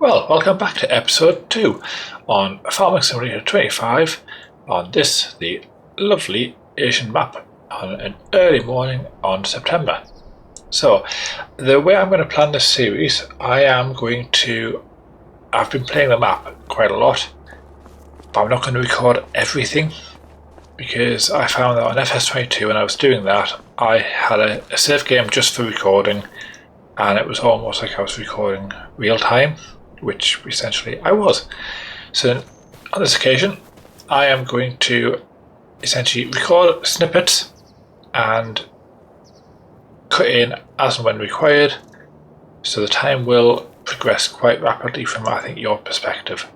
Well, welcome back to episode 2 on Farming Simulator 25 on the lovely Asian map on an early morning on September. So, the way I'm going to plan this series, I've been playing the map quite a lot, but I'm not going to record everything because I found that on FS22 when I was doing that, I had a save game just for recording, and it was almost like I was recording real time, which essentially I was. So on this occasion, I am going to essentially record snippets and cut in as and when required, so the time will progress quite rapidly from, I think, your perspective.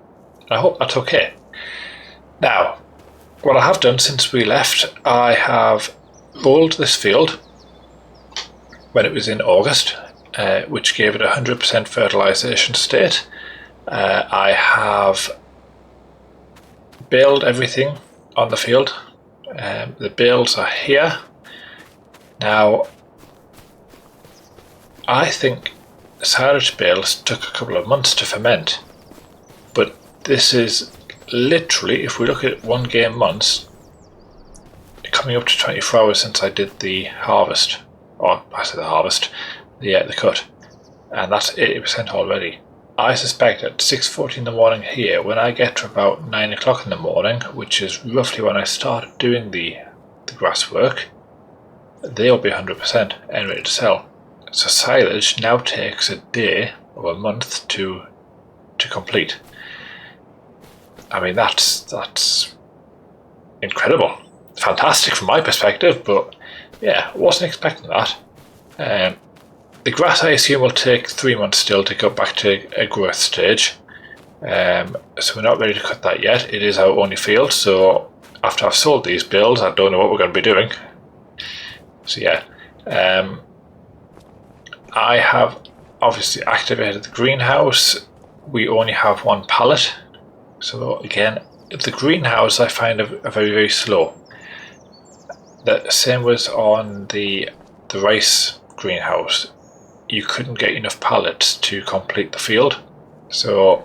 And I hope that's okay. Now, what I have done since we left, I have rolled this field when it was in August, which gave it 100% fertilization state. I have baled everything on the field. The bales are here. Now, I think silage bales took a couple of months to ferment, but this is literally, if we look at 1 game months, coming up to 24 hours since I did the harvest, or I said the harvest, the cut, and that's 80% already. I suspect at 6:40 in the morning here, when I get to about 9 o'clock in the morning, which is roughly when I started doing the grass work, they'll be 100% and ready to sell. So silage now takes a day or a month to complete. I mean, that's incredible. Fantastic from my perspective, but yeah, wasn't expecting that. The grass, I assume, will take 3 months still to go back to a growth stage. So we're not ready to cut that yet. It is our only field, so after I've sold these bales, I don't know what we're going to be doing. So yeah, I have obviously activated the greenhouse. We only have 1 pallet. So again, the greenhouse I find are very, very slow. The same was on the rice greenhouse. You couldn't get enough pallets to complete the field. So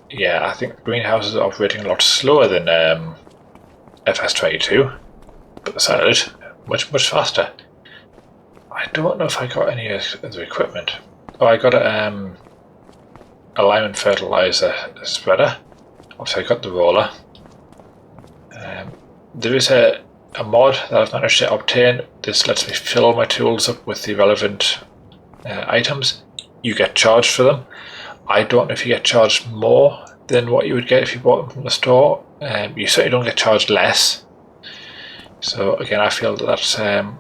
yeah, I think greenhouses are operating a lot slower than FS22, but the silage much faster. I don't know if I got any of the equipment. Oh, I got a lime and fertilizer spreader. Obviously I got the roller. There is a mod that I've managed to obtain. This lets me fill my tools up with the relevant items. You get charged for them. I don't know if you get charged more than what you would get if you bought them from the store. You certainly don't get charged less. So again, I feel that that's a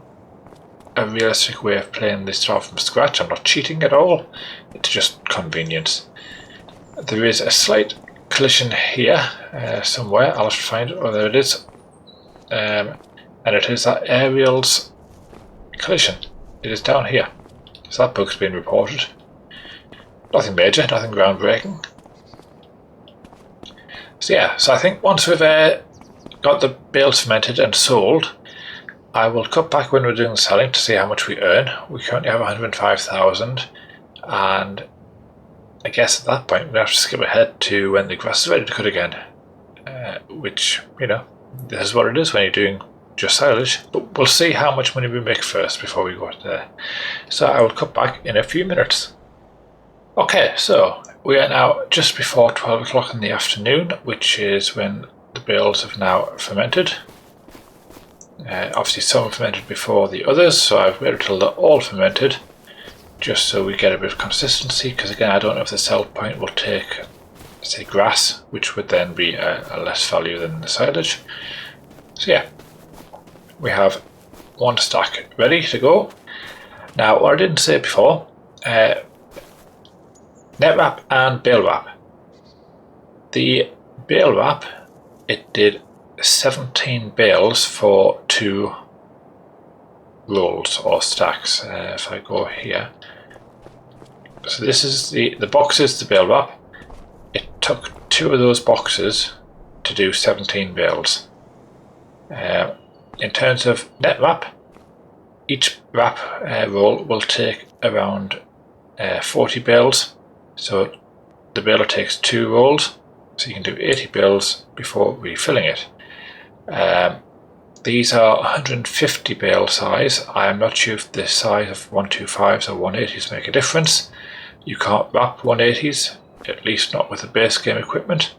realistic way of playing this start from scratch. I'm not cheating at all. It's just convenience. There is a slight collision here somewhere. I'll have to find it. Oh, there it is. And it is that aerial's collision. It is down here. So that bug's been reported. Nothing major, nothing groundbreaking. So yeah, so I think once we've got the bales fermented and sold, I will cut back when we're doing the selling to see how much we earn. We currently have 105,000, and I guess at that point we're going to have to skip ahead to when the grass is ready to cut again. Which, you know, this is what it is when you're doing just silage, but we'll see how much money we make first before we go there. So I will cut back in a few minutes. Okay, so we are now just before 12 o'clock in the afternoon, which is when the bales have now fermented. Obviously some fermented before the others, so I've waited till they're all fermented, just so we get a bit of consistency, because again I don't know if the sell point will take, say, grass, which would then be a less value than the silage. So yeah, we have 1 stack ready to go. Now, what I didn't say before, net wrap and bale wrap. The bale wrap, it did 17 bales for 2 rolls or stacks. If I go here, so this is the boxes, the bale wrap. It took 2 of those boxes to do 17 bales. In terms of net wrap, each wrap roll will take around 40 bales. So the baler takes 2 rolls, so you can do 80 bales before refilling it. These are 150 bale size. I am not sure if the size of 125s or 180s make a difference. You can't wrap 180s, at least not with the base game equipment,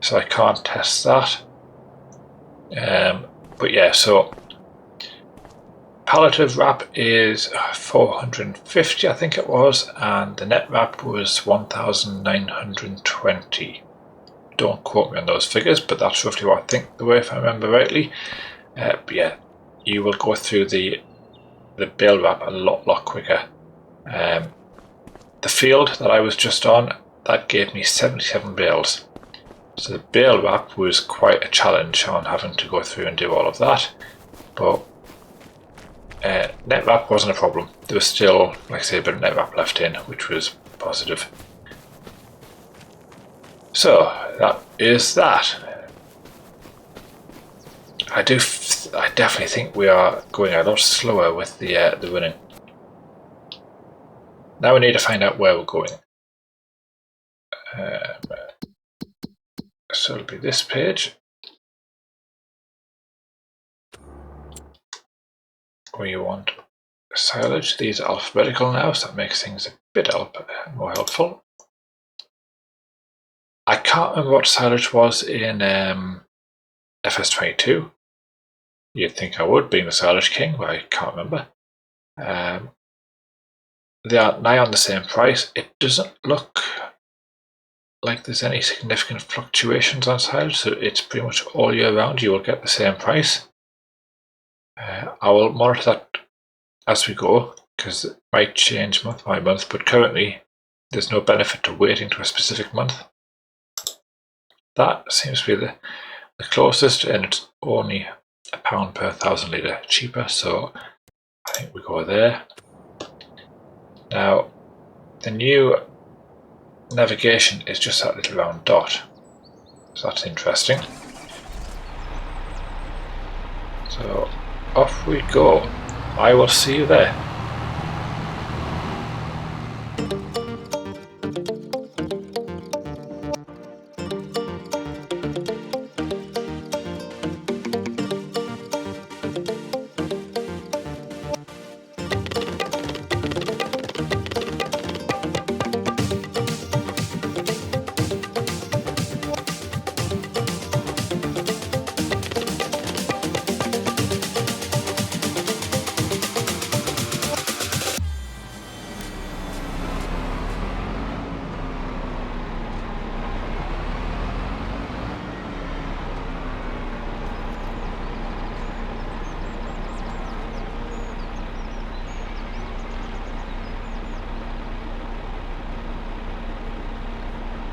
so I can't test that. But yeah, so palliative wrap is 450, I think it was, and the net wrap was 1920. Don't quote me on those figures, but that's roughly what I think, the way, if I remember rightly. But yeah, you will go through the bale wrap a lot quicker. The field that I was just on, that gave me 77 bales. So the bale wrap was quite a challenge on having to go through and do all of that. But net wrap wasn't a problem. There was still, like I say, a bit of net wrap left in, which was positive. So that is that. I definitely think we are going a lot slower with the running. Now we need to find out where we're going. So it'll be this page, where you want silage. These are alphabetical now, so that makes things a bit more helpful. I can't remember what silage was in FS22. You'd think I would, being the silage king, but I can't remember. They are now on the same price. It doesn't look like there's any significant fluctuations on silage, so it's pretty much all year round you will get the same price. I will monitor that as we go, because it might change month by month, but currently there's no benefit to waiting to a specific month. That seems to be the closest, and it's only £1 per 1,000 litre cheaper, so I think we go there. Now, the new navigation is just that little round dot, so that's interesting. So off we go. I will see you there.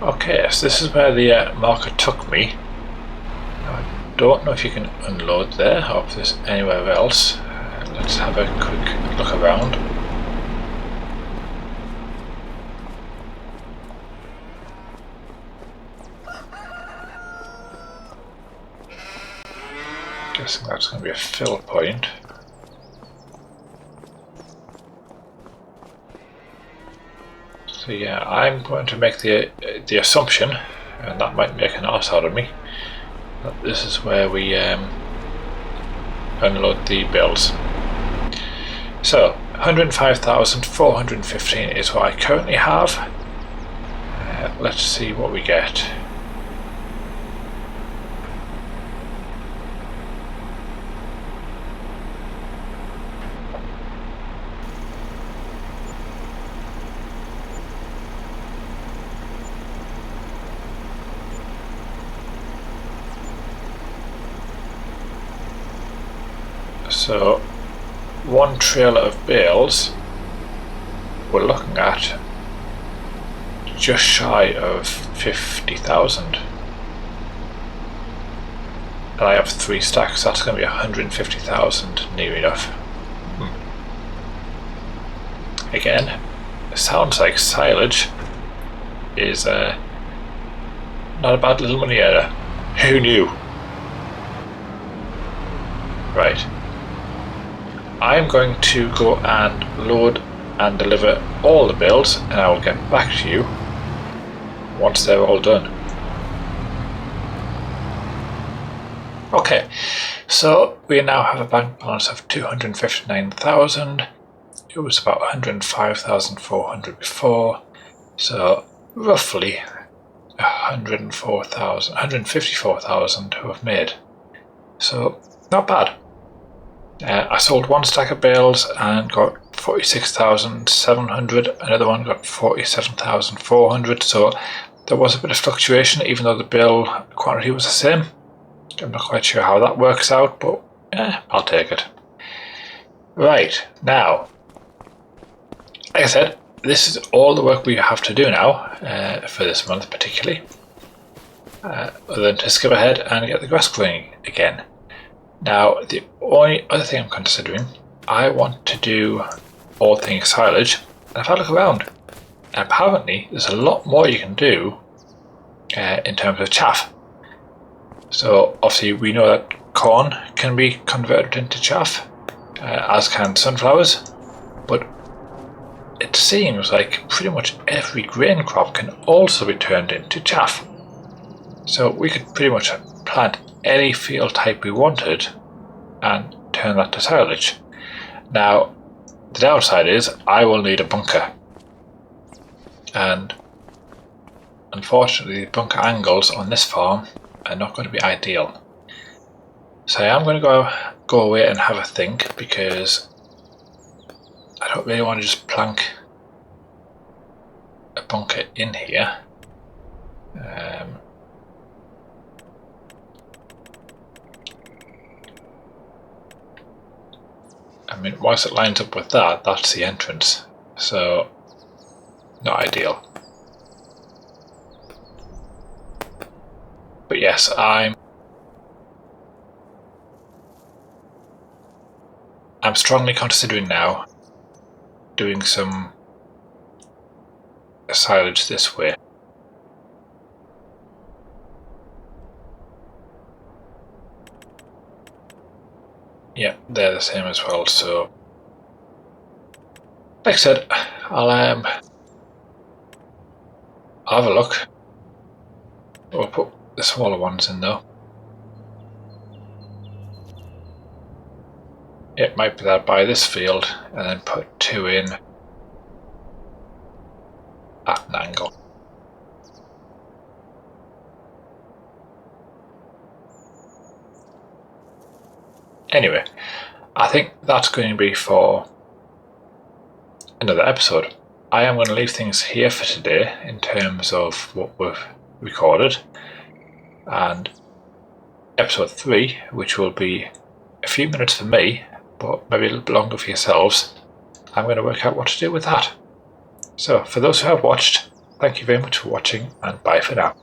Okay, so this is where the marker took me. Now, I don't know if you can unload there or if there's anywhere else. Let's have a quick look around. Guessing that's going to be a fill point. So yeah, I'm going to make the assumption, and that might make an arse out of me, that this is where we unload the bills. So 105,415 is what I currently have. Let's see what we get. So, one trailer of bales, we're looking at just shy of 50,000. And I have 3 stacks, so that's going to be 150,000 near enough. Again, it sounds like silage is not a bad little money earner. Who knew? Right. I'm going to go and load and deliver all the bills, and I will get back to you once they're all done. Okay, so we now have a bank balance of 259,000. It was about 105,400 before, so roughly 154,000 to have made. So not bad. I sold one stack of bales and got 46,700. Another one got 47,400. So there was a bit of fluctuation, even though the bale quantity was the same. I'm not quite sure how that works out, but I'll take it. Right, now, like I said, this is all the work we have to do now, for this month particularly, other than to skip ahead and get the grass growing again. Now, the only other thing I'm considering, I want to do all things silage, and if I look around, apparently there's a lot more you can do in terms of chaff. So obviously we know that corn can be converted into chaff, as can sunflowers, but it seems like pretty much every grain crop can also be turned into chaff. So we could pretty much plant any field type we wanted and turn that to silage. Now, the downside is I will need a bunker, and unfortunately the bunker angles on this farm are not going to be ideal. So I am going to go away and have a think, because I don't really want to just plank a bunker in here. I mean, whilst it lines up with that, that's the entrance, so not ideal. But yes, I'm strongly considering now doing some silage this way. Yeah, they're the same as well, so like I said, I'll have a look. We'll put the smaller ones in though. It might be that I buy this field and then put two in at an angle. Anyway, I think that's going to be for another episode. I am going to leave things here for today in terms of what we've recorded, and episode 3, which will be a few minutes for me, but maybe a little bit longer for yourselves, I'm going to work out what to do with that. So for those who have watched, thank you very much for watching, and bye for now.